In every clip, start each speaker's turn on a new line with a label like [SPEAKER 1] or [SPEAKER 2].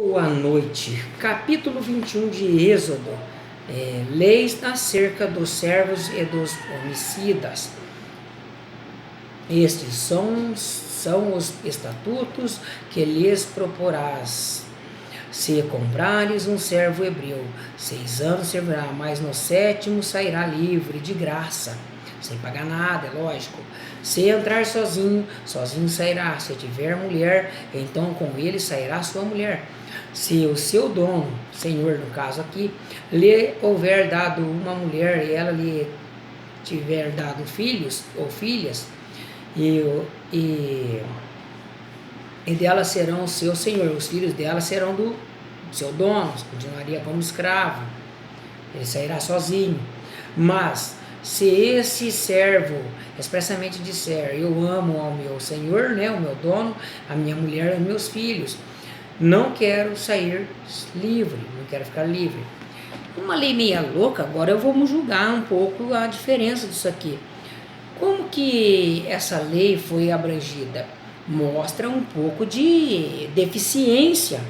[SPEAKER 1] Boa noite. Capítulo 21 de Êxodo. Leis acerca dos servos e dos homicidas. Estes são os estatutos que lhes proporás. Se comprares um servo hebreu, 6 anos servirá, mas no 7º sairá livre de graça, sem pagar nada, é lógico. Se entrar sozinho sairá. Se tiver mulher, então com ele sairá sua mulher. Se o seu dono, senhor no caso aqui, lhe houver dado uma mulher e ela lhe tiver dado filhos ou filhas, e dela serão o seu senhor, os filhos dela serão do seu dono, continuaria como escravo, ele sairá sozinho. Mas se esse servo expressamente disser: eu amo ao meu senhor, né, o meu dono, a minha mulher e meus filhos, não quero sair livre, não quero ficar livre. Uma lei meia louca. Agora vamos julgar um pouco a diferença disso aqui. Como que essa lei foi abrangida? Mostra um pouco de deficiência.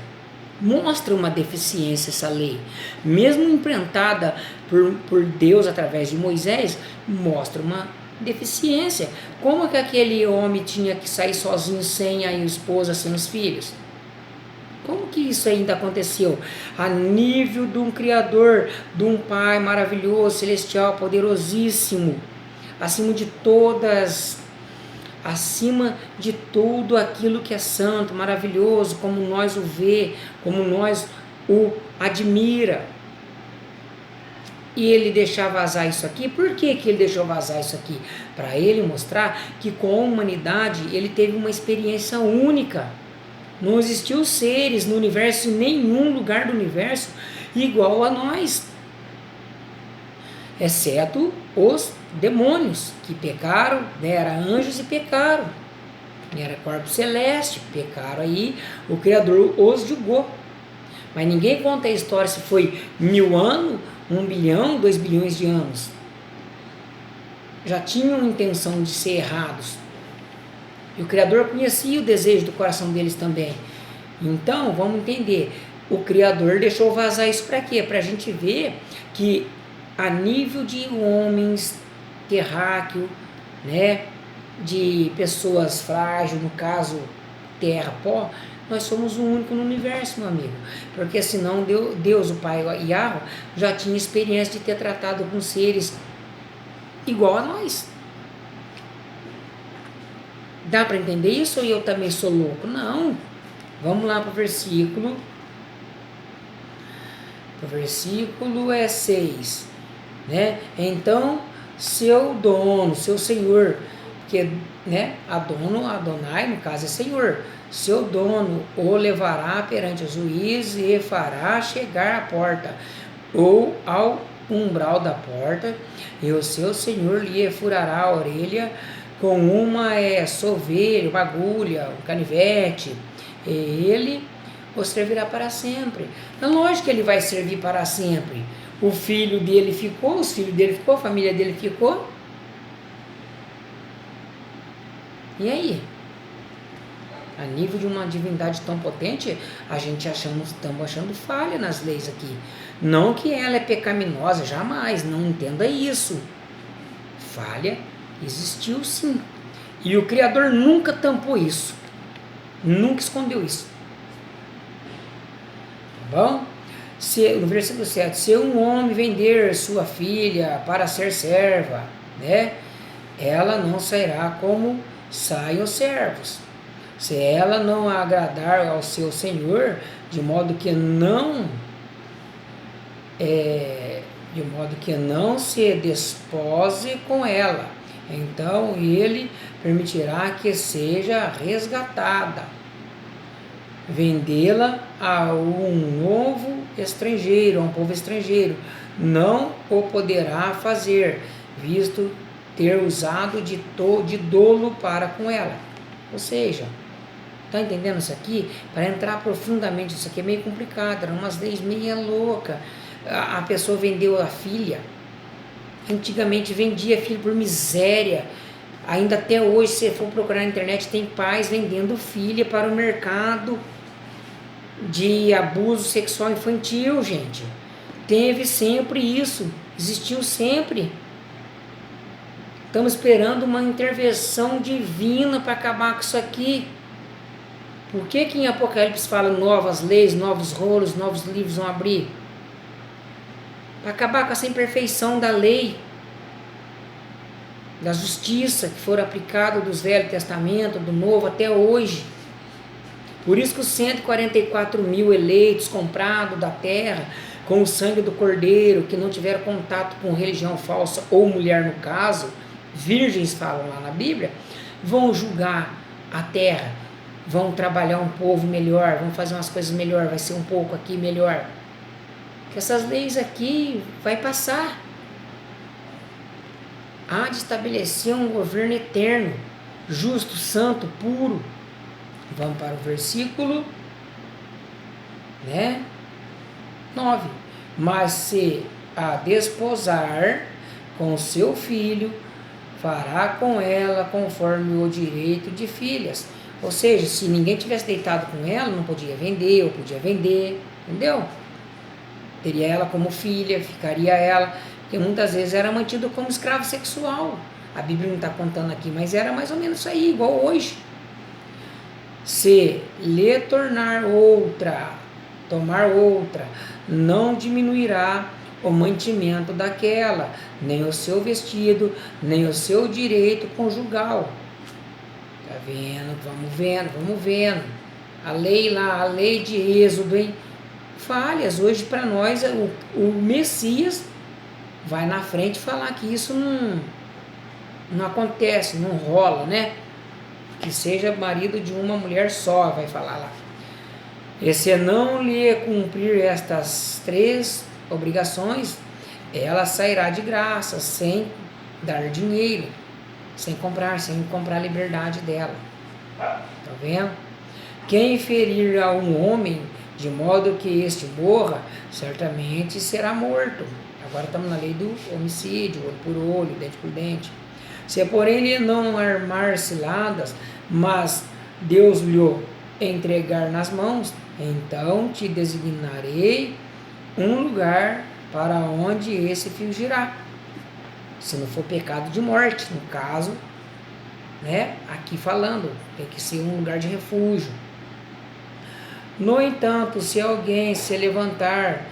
[SPEAKER 1] Mostra uma deficiência essa lei. Mesmo implantada por Deus através de Moisés, mostra uma deficiência. Como que aquele homem tinha que sair sozinho sem a esposa, sem os filhos? Como que isso ainda aconteceu? A nível de um Criador, de um Pai maravilhoso, celestial, poderosíssimo, acima de tudo aquilo que é santo, maravilhoso, como nós o vê, como nós o admira. E ele deixar vazar isso aqui. Por que ele deixou vazar isso aqui? Para ele mostrar que com a humanidade ele teve uma experiência única. Não existiu seres no universo, em nenhum lugar do universo, igual a nós, exceto os demônios, que pecaram, né, eram anjos e pecaram, era corpo celeste, pecaram aí, o Criador os julgou. Mas ninguém conta a história se foi 1000 anos, 1 bilhão, 2 bilhões de anos. Já tinham intenção de ser errados. E o Criador conhecia o desejo do coração deles também. Então, vamos entender. O Criador deixou vazar isso para quê? Para a gente ver que a nível de homens terráqueo, né, de pessoas frágeis, no caso terra, pó, nós somos o único no universo, meu amigo. Porque senão Deus, o Pai Yahweh, já tinha experiência de ter tratado com seres igual a nós. Dá para entender isso ou eu também sou louco? Não. Vamos lá para o versículo. O versículo é 6. Né? Então, seu dono, seu senhor, que, né, Adonai, no caso é senhor, seu dono o levará perante o juiz e fará chegar à porta, ou ao umbral da porta, e o seu senhor lhe furará a orelha com uma sovelha, uma agulha, um canivete, e ele o servirá para sempre. É lógico que ele vai servir para sempre. O filho dele ficou, os filhos dele ficou, a família dele ficou. E aí? A nível de uma divindade tão potente, a gente estamos achando falha nas leis aqui. Não que ela é pecaminosa, jamais, não entenda isso. Falha existiu sim. E o Criador nunca tampou isso. Nunca escondeu isso. Tá bom? No versículo 7, se um homem vender sua filha para ser serva, né, ela não sairá como saem os servos. Se ela não agradar ao seu senhor, de modo que não se despose com ela, então ele permitirá que seja resgatada, vendê-la a um novo estrangeiro, a um povo estrangeiro. Não o poderá fazer, visto ter usado de dolo para com ela. Ou seja, está entendendo isso aqui? Para entrar profundamente, isso aqui é meio complicado, eram umas leis meio loucas. A pessoa vendeu a filha. Antigamente vendia filho por miséria. Ainda até hoje, se for procurar na internet, tem pais vendendo filha para o mercado. de abuso sexual infantil, gente. Teve sempre isso, existiu sempre. Estamos esperando uma intervenção divina para acabar com isso aqui. Por que em Apocalipse fala novas leis, novos rolos, novos livros vão abrir? Para acabar com essa imperfeição da lei, da justiça que foram aplicadas dos Velho Testamento, do Novo até hoje. Por isso que os 144 mil eleitos comprados da terra com o sangue do Cordeiro, que não tiveram contato com religião falsa ou mulher no caso, virgens falam lá na Bíblia, vão julgar a terra, vão trabalhar um povo melhor, vão fazer umas coisas melhor, vai ser um pouco aqui melhor. Que essas leis aqui vai passar. Há de estabelecer um governo eterno, justo, santo, puro. Vamos para o versículo 9. Mas se a desposar com seu filho, fará com ela conforme o direito de filhas. Ou seja, se ninguém tivesse deitado com ela, não podia vender, ou podia vender, entendeu? Teria ela como filha, ficaria ela, porque muitas vezes era mantido como escravo sexual. A Bíblia não está contando aqui, mas era mais ou menos isso aí, igual hoje. Se lhe tomar outra, não diminuirá o mantimento daquela, nem o seu vestido, nem o seu direito conjugal. Tá vendo? Vamos vendo. A lei lá, a lei de Êxodo, hein? Falhas. Hoje para nós, o Messias vai na frente falar que isso não acontece, não rola, né? Que seja marido de uma mulher só, vai falar lá. E se não lhe cumprir estas 3 obrigações, ela sairá de graça, sem dar dinheiro, sem comprar a liberdade dela. Tá vendo? Quem ferir a um homem, de modo que este morra, certamente será morto. Agora estamos na lei do homicídio, olho por olho, dente por dente. Se porém ele não armar ciladas, mas Deus lhe entregar nas mãos, então te designarei um lugar para onde esse fugirá. Se não for pecado de morte, no caso, aqui falando, tem que ser um lugar de refúgio. No entanto, se alguém se levantar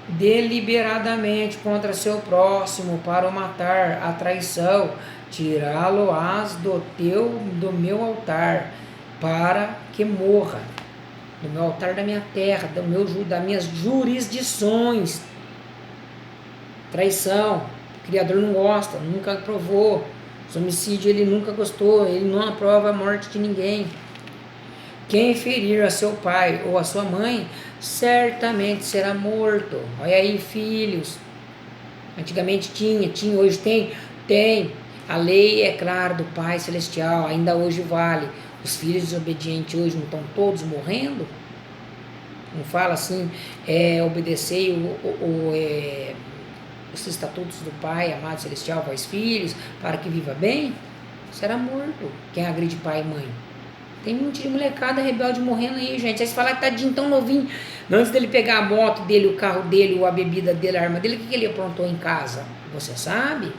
[SPEAKER 1] deliberadamente contra seu próximo para o matar, a traição, tirá-lo-ás do meu altar, para que morra, do meu altar da minha terra, das minhas jurisdições. Traição, o Criador não gosta, nunca aprovou. Os homicídios ele nunca gostou, ele não aprova a morte de ninguém. Quem ferir a seu pai ou a sua mãe, certamente será morto. Olha aí, filhos. Antigamente tinha, hoje tem? Tem. A lei é clara do Pai Celestial, ainda hoje vale. Os filhos desobedientes hoje não estão todos morrendo? Não fala assim, obedecer os estatutos do Pai, amado Celestial, vós filhos, para que viva bem? Será morto quem agride pai e mãe. Tem um monte de molecada rebelde morrendo aí, gente. Aí você fala que tadinho, tão novinho. Antes dele pegar a moto dele, o carro dele, ou a bebida dele, a arma dele, o que ele aprontou em casa? Você sabe?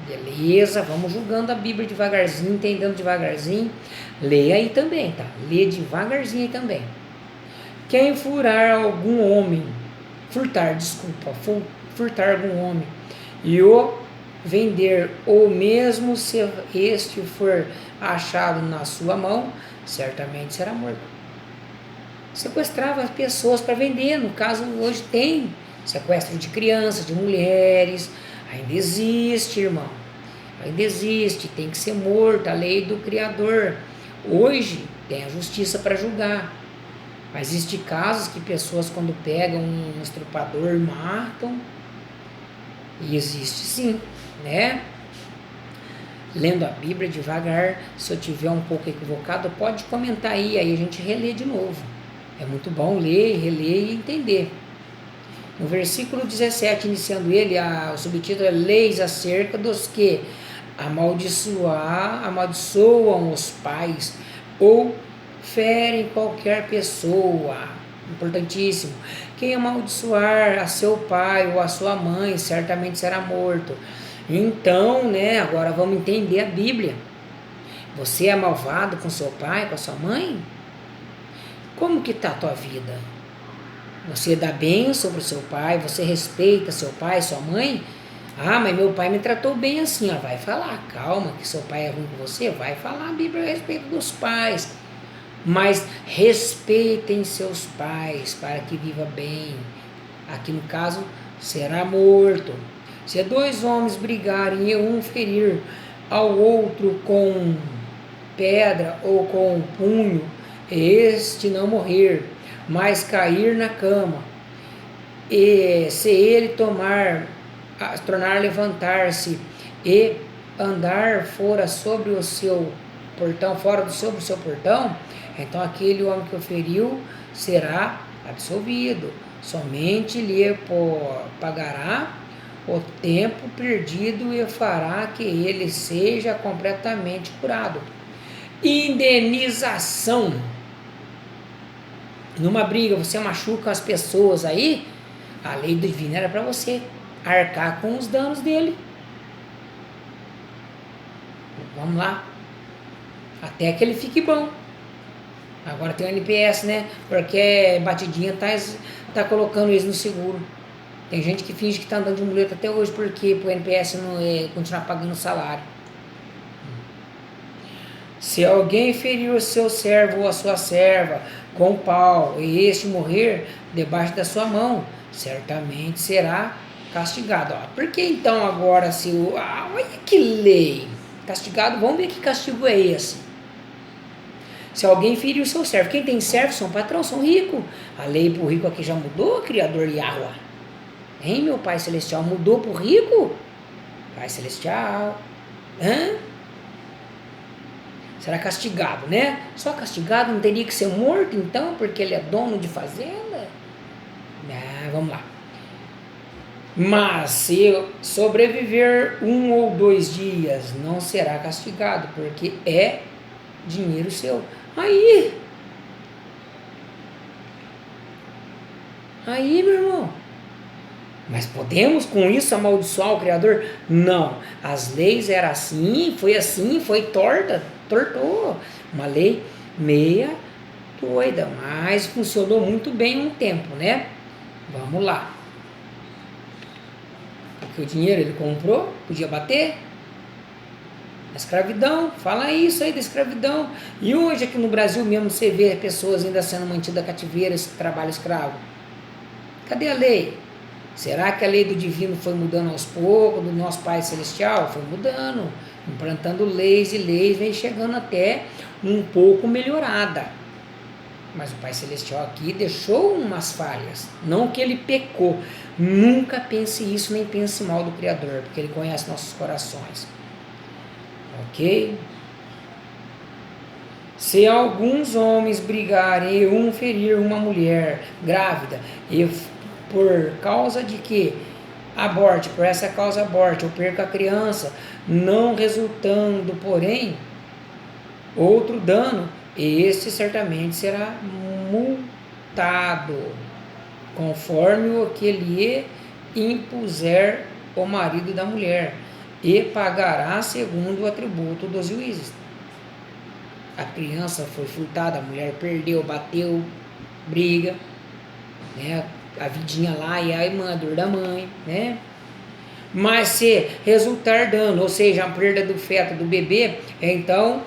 [SPEAKER 1] Beleza, vamos julgando a Bíblia devagarzinho, entendendo devagarzinho. Leia aí também, tá? Lê devagarzinho aí também. Quem furtar algum homem, furtar algum homem, e o vender, ou mesmo se este for achado na sua mão, certamente será morto. Sequestrava as pessoas para vender, no caso hoje tem sequestro de crianças, de mulheres, ainda existe, irmão, ainda existe, tem que ser morto, a lei do Criador. Hoje tem a justiça para julgar, mas existem casos que pessoas quando pegam um estrupador matam, e existe sim, né? Lendo a Bíblia devagar, se eu tiver um pouco equivocado, pode comentar aí a gente relê de novo. É muito bom ler, reler e entender. No versículo 17, iniciando ele, o subtítulo é Leis acerca dos que amaldiçoam os pais ou ferem qualquer pessoa. Importantíssimo. Quem amaldiçoar a seu pai ou a sua mãe, certamente será morto. Então, né, agora vamos entender a Bíblia. Você é malvado com seu pai, com a sua mãe? Como que está a tua vida? Você dá bênção para o seu pai, você respeita seu pai, sua mãe? Ah, mas meu pai me tratou bem assim. Ó, vai falar, calma, que seu pai é ruim com você. Vai falar a Bíblia a respeito dos pais. Mas respeitem seus pais para que viva bem. Aqui no caso, será morto. Se dois homens brigarem e um ferir ao outro com pedra ou com punho, este não morrer, mas cair na cama, e se ele tornar a levantar-se e andar fora sobre o seu portão, sobre o seu portão, então aquele homem que o feriu será absolvido, somente lhe pagará o tempo perdido e fará que ele seja completamente curado. Indenização. Numa briga, você machuca as pessoas aí, a lei divina era para você arcar com os danos dele. Vamos lá. Até que ele fique bom. Agora tem o NPS, né? Porque batidinha tá colocando eles no seguro. Tem gente que finge que tá andando de muleta até hoje porque pro NPS não continuar pagando salário. Se alguém ferir o seu servo ou a sua serva com pau e este morrer debaixo da sua mão, certamente será castigado. Por que então agora se olha que lei! Castigado, vamos ver que castigo é esse. Se alguém ferir o seu servo, quem tem servo são patrão, são ricos. A lei pro rico aqui já mudou, Criador Yahweh. Hein, meu Pai Celestial, mudou pro rico? Pai Celestial. Hã? Será castigado, né? Só castigado, não teria que ser morto então, porque ele é dono de fazenda? Vamos lá. Mas se sobreviver 1 ou 2 dias, não será castigado, porque é dinheiro seu. Aí, meu irmão, mas podemos com isso amaldiçoar o Criador? Não, as leis eram assim, foi tortou, uma lei meia doida, mas funcionou muito bem um tempo, né? Vamos lá. Porque o dinheiro ele comprou, podia bater. A escravidão, fala isso aí da escravidão. E hoje aqui no Brasil mesmo você vê pessoas ainda sendo mantidas cativeiras, trabalho escravo. Cadê a lei? Será que a lei do divino foi mudando aos poucos, do nosso Pai Celestial? Foi mudando, implantando leis e leis, vem chegando até um pouco melhorada. Mas o Pai Celestial aqui deixou umas falhas, não que ele pecou. Nunca pense isso, nem pense mal do Criador, porque ele conhece nossos corações. Ok? Se alguns homens brigarem e um ferir uma mulher grávida, e por causa de que aborte, por essa causa aborte, ou perca a criança, não resultando, porém, outro dano, este certamente será multado, conforme o que lhe impuser o marido da mulher, e pagará segundo o atributo dos juízes. A criança foi furtada, a mulher perdeu, bateu, briga, né? A vidinha lá e a dor da mãe, né? Mas se resultar dano, ou seja, a perda do feto do bebê, então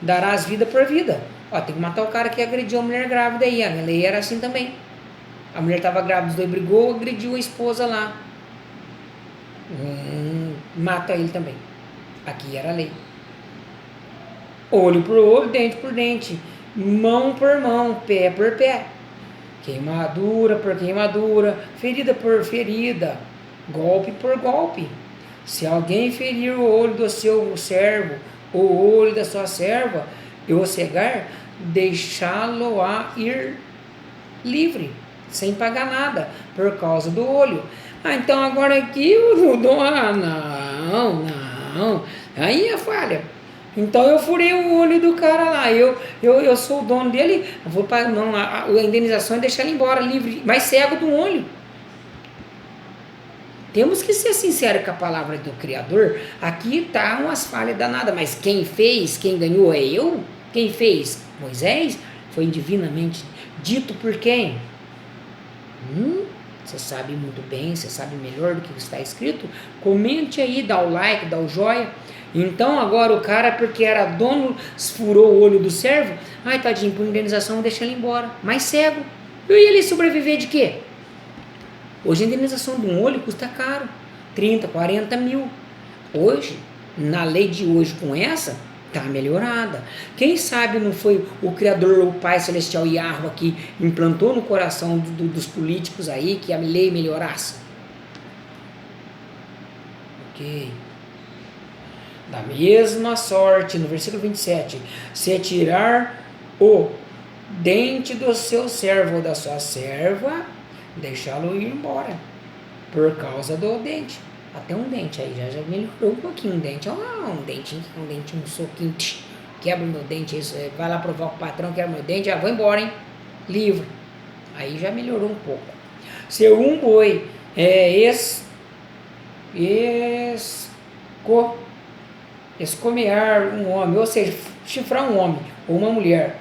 [SPEAKER 1] darás vida por vida. Ó, tem que matar o cara que agrediu a mulher grávida aí. A minha lei era assim também. A mulher estava grávida, os dois brigou, agrediu a esposa lá. Mata ele também. Aqui era a lei. Olho por olho, dente por dente, mão por mão, pé por pé, queimadura por queimadura, ferida por ferida, golpe por golpe. Se alguém ferir o olho do seu servo, ou o olho da sua serva, e o cegar, deixá-lo-á ir livre, sem pagar nada, por causa do olho. Então agora aqui eu dou, não, aí é falha. Então eu furei o olho do cara lá, eu sou o dono dele, eu vou para não, a indenização é deixar ele embora livre, mas cego do olho. Temos que ser sinceros com a palavra do Criador. Aqui tá umas falhas danadas, mas quem fez, quem ganhou é eu? Quem fez? Moisés? Foi divinamente dito por quem? Você sabe muito bem, você sabe melhor do que está escrito? Comente aí, dá o like, dá o joia. Então agora o cara, porque era dono, furou o olho do servo, ai tadinho, por indenização deixa ele embora, mas cego. E ele sobreviver de quê? Hoje a indenização de um olho custa caro, 30, 40 mil. Hoje, na lei de hoje com essa, está melhorada. Quem sabe não foi o Criador, o Pai Celestial Yahweh que implantou no coração dos políticos aí que a lei melhorasse? Ok. Da mesma sorte, no versículo 27, se tirar o dente do seu servo ou da sua serva, deixá-lo ir embora, por causa do dente. Até um dente aí, já melhorou um pouquinho um dente. Um soquinho, quebra o meu dente, isso, vai lá provar com o patrão, quebra o meu dente, vou embora, hein? Livre. Aí já melhorou um pouco. Se um boi escomear um homem, ou seja, chifrar um homem ou uma mulher,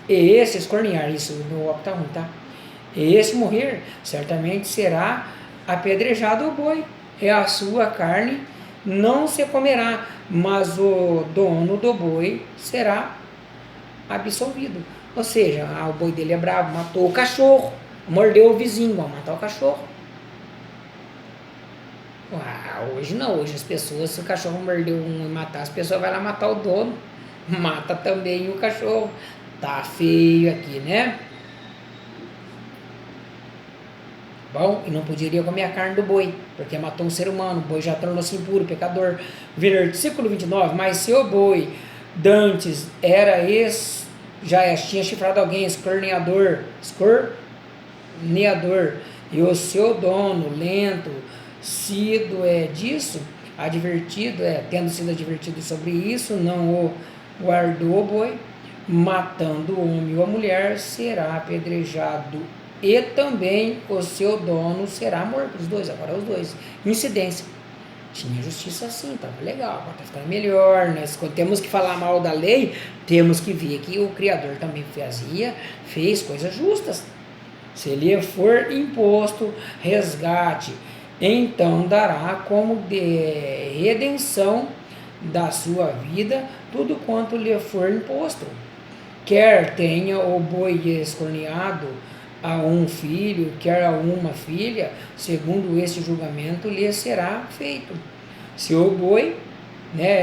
[SPEAKER 1] e esse escornear, isso no óbito tá ruim, tá? E esse morrer, certamente será apedrejado o boi, e a sua carne não se comerá, mas o dono do boi será absolvido. Ou seja, o boi dele é bravo, matou o cachorro, mordeu o vizinho, vai matar o cachorro. Hoje não, hoje as pessoas, se o cachorro mordeu um e matar, as pessoas vão lá matar o dono, mata também o cachorro. Tá feio aqui, né? Bom, e não poderia comer a carne do boi, porque matou um ser humano, o boi já tornou-se impuro, pecador. Versículo 29, mas se o boi dantes já tinha chifrado alguém, escorneador, e o seu dono, lento, sido disso, tendo sido advertido sobre isso, não o guardou o boi, matando o homem ou a mulher, será apedrejado, e também o seu dono será morto. Os dois, agora os dois. Incidência. Tinha justiça assim, estava legal, agora está ficando melhor, né? Quando temos que falar mal da lei, temos que ver que o Criador também fez coisas justas. Se lhe for imposto resgate, então dará como de redenção da sua vida tudo quanto lhe for imposto. Quer tenha o boi escorneado a um filho, quer a uma filha, segundo este julgamento lhe será feito. Se o boi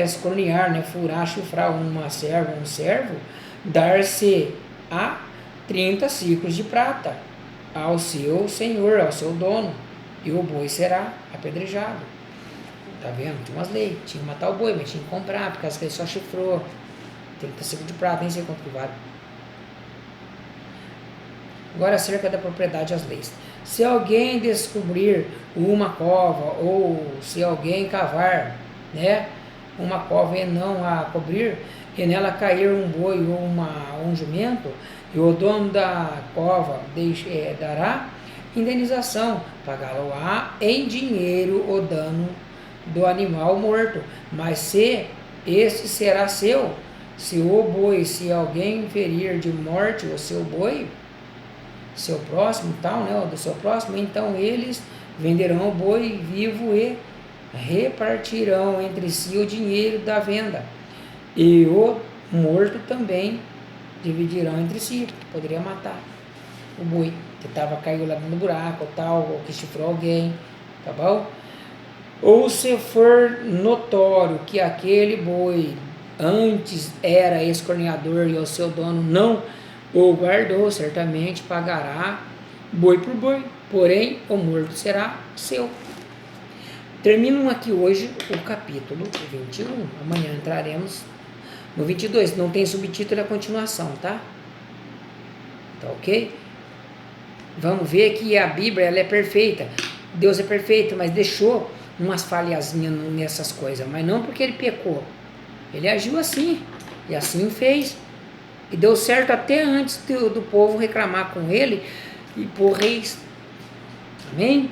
[SPEAKER 1] escornear, furar, chifrar uma serva, um servo, dar-se a 30 ciclos de prata ao seu senhor, ao seu dono, e o boi será apedrejado. Tá vendo? Tinha umas leis, tinha que matar o boi, mas tinha que comprar, porque as vezes só chifrou. 30 ciclos de prata, nem sei quanto que vale. Agora, acerca da propriedade, as leis. Se alguém descobrir uma cova, ou se alguém cavar, uma cova e não a cobrir, e nela cair um boi ou um jumento, e o dono da cova dará indenização, pagá-lo-á em dinheiro o dano do animal morto, mas se este será seu, se o boi, se alguém ferir de morte o seu boi, seu próximo, do seu próximo, então eles venderão o boi vivo e repartirão entre si o dinheiro da venda, e o morto também dividirão entre si. Poderia matar o boi que caiu lá no buraco, ou que chifrou alguém, tá bom? Ou se for notório que aquele boi antes era escorneador e o seu dono não o guardou, certamente pagará boi por boi, porém o morto será seu. Terminam aqui hoje o capítulo 21, amanhã entraremos no 22, não tem subtítulo, é a continuação, tá? Tá ok? Vamos ver que a Bíblia ela é perfeita, Deus é perfeito, mas deixou umas falhazinhas nessas coisas, mas não porque ele pecou, Ele agiu assim, e assim fez. E deu certo até antes do povo reclamar com ele e por reis. Amém?